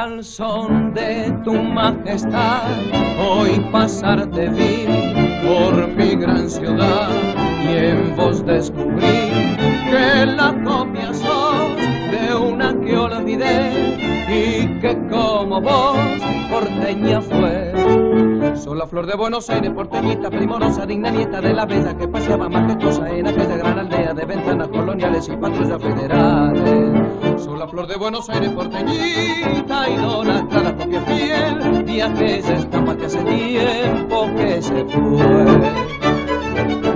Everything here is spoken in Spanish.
al son de tu majestad, hoy pasarte vi por mi gran ciudad y en vos descubrí que la copia sos de una que olvidé y que como vos porteña fue. Sos la flor de Buenos Aires, porteñita, primorosa, digna nieta de la bella que paseaba majestuosa en aquella gran aldea de ventanas coloniales y patrullas federales. Sos la flor de Buenos Aires, porteñita, idolatrada copia fiel de aquella estampa que hace tiempo que se fue.